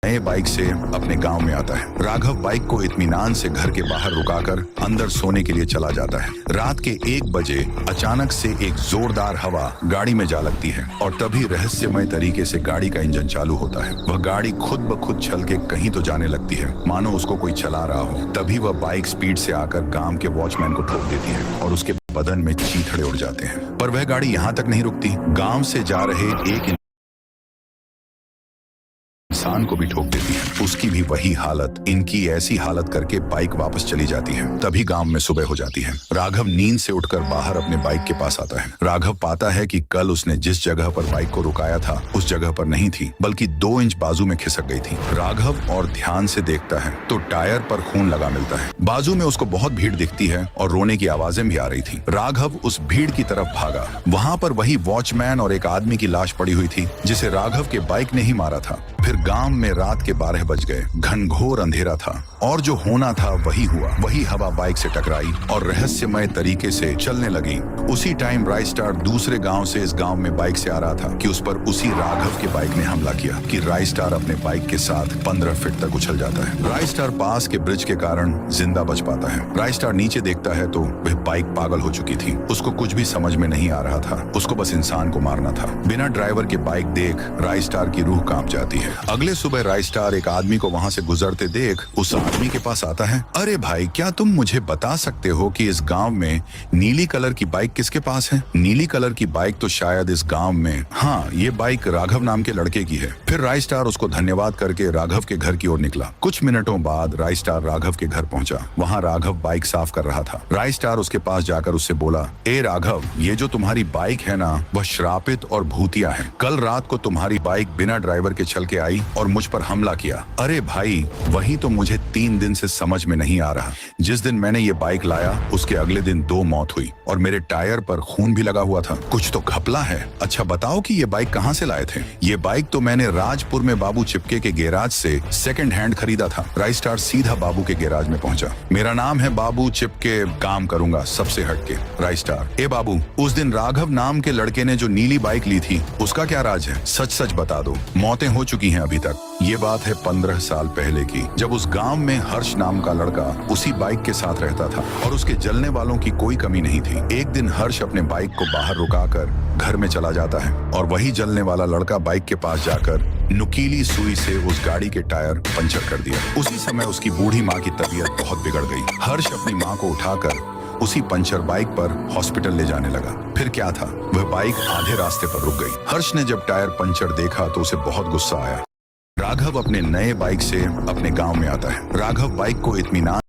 नए बाइक से अपने गांव में आता है। राघव बाइक को इत्मीनान से घर के बाहर रुकाकर अंदर सोने के लिए चला जाता है। रात के 1 बजे अचानक से एक जोरदार हवा गाड़ी में जा लगती है और तभी रहस्यमय तरीके से गाड़ी का इंजन चालू होता है। वह गाड़ी खुद ब खुद चल के कहीं तो जाने लगती है, मानो उसको कोई चला रहा हो। तभी वह बाइक स्पीड से आकर गांव के वॉचमैन को ठोक देती है और उसके बदन में चीथड़े उड़ जाते हैं। पर वह गाड़ी यहाँ तक नहीं रुकती, गांव से जा रहे एक इंसान को भी ठोक देती है। उसकी भी वही हालत, इनकी ऐसी हालत करके बाइक वापस चली जाती है। तभी गांव में सुबह हो जाती है। राघव नींद से उठकर बाहर अपने बाइक के पास आता है। राघव पाता है कि कल उसने जिस जगह पर बाइक को रुकाया था उस जगह पर नहीं थी, बल्कि 2 इंच बाजू में खिसक गई थी। राघव और ध्यान से देखता है तो टायर पर खून लगा मिलता है। बाजू में उसको बहुत भीड़ दिखती है और रोने की आवाजें भी आ रही थी। राघव उस भीड़ की तरफ भागा। वहां पर वही वॉचमैन और एक आदमी की लाश पड़ी हुई थी जिसे राघव के बाइक ने ही मारा था। फिर गांव में रात के 12 बज गए। घनघोर अंधेरा था और जो होना था वही हुआ। वही हवा बाइक से टकराई और रहस्यमय तरीके से चलने लगी। उसी टाइम राइस्टार दूसरे गांव से इस गांव में बाइक से आ रहा था कि उस पर उसी राघव के बाइक ने हमला किया कि राइस्टार अपने बाइक के साथ 15 फीट तक उछल जाता है। राइस्टार पास के ब्रिज के कारण जिंदा बच पाता है। राइस्टार नीचे देखता है तो वह बाइक पागल हो चुकी थी। उसको कुछ भी समझ में नहीं आ रहा था। उसको बस इंसान को मारना था। बिना ड्राइवर के बाइक देख राइस्टार की रूह कांप जाती है। अगले सुबह राइस्टार एक आदमी को वहां से गुजरते देख उस आदमी के पास आता है। अरे भाई, क्या तुम मुझे बता सकते हो कि इस गांव में नीली कलर की बाइक किसके पास है? नीली कलर की बाइक तो शायद इस गांव में, हाँ, ये बाइक राघव नाम के लड़के की है। फिर राइस्टार उसको धन्यवाद करके राघव के घर की ओर निकला। कुछ मिनटों बाद राइस्टार राघव के घर पहुंचा। वहां राघव बाइक साफ कर रहा था। राइस्टार उसके पास जाकर उससे बोला, ए राघव, ये जो तुम्हारी बाइक है ना, वह श्रापित और भूतिया है। कल रात को तुम्हारी बाइक बिना ड्राइवर के चल के आई और मुझ पर हमला किया। अरे भाई, वही तो मुझे 3 दिन से समझ में नहीं आ रहा। जिस दिन मैंने ये बाइक लाया उसके अगले दिन 2 मौत हुई और मेरे टायर पर खून भी लगा हुआ था। कुछ तो घपला है। अच्छा बताओ कि ये बाइक कहाँ से लाए थे? ये बाइक तो मैंने राजपुर में बाबू चिपके के गैराज से सेकंड हैंड खरीदा था। राइस्टार सीधा बाबू के गैराज में पहुंचा। मेरा नाम है बाबू चिपके, काम करूंगा सबसे हटके। राइस्टार, ए बाबू, उस दिन राघव नाम के लड़के ने जो नीली बाइक ली थी उसका क्या राज है? सच सच बता दो। मौतें हो चुकी हैं अभी तक। ये बात है 15 साल पहले की, जब उस गांव में हर्ष नाम का लड़का उसी बाइक के साथ रहता था और उसके जलने वालों की कोई कमी नहीं थी। एक दिन हर्ष अपने बाइक को बाहर रुकाकर घर में चला जाता है और वही जलने वाला लड़का बाइक के पास जाकर नुकीली सुई से उस गाड़ी के टायर पंचर कर दिया। उसी समय उसकी बूढ़ी माँ की तबीयत बहुत बिगड़ गई। हर्ष अपनी माँ को उठाकर उसी पंचर बाइक पर हॉस्पिटल ले जाने लगा। फिर क्या था, वह बाइक आधे रास्ते पर रुक गई। हर्ष ने जब टायर पंचर देखा तो उसे बहुत गुस्सा आया। राघव अपने नए बाइक से अपने गांव में आता है। राघव बाइक को इत्मीनान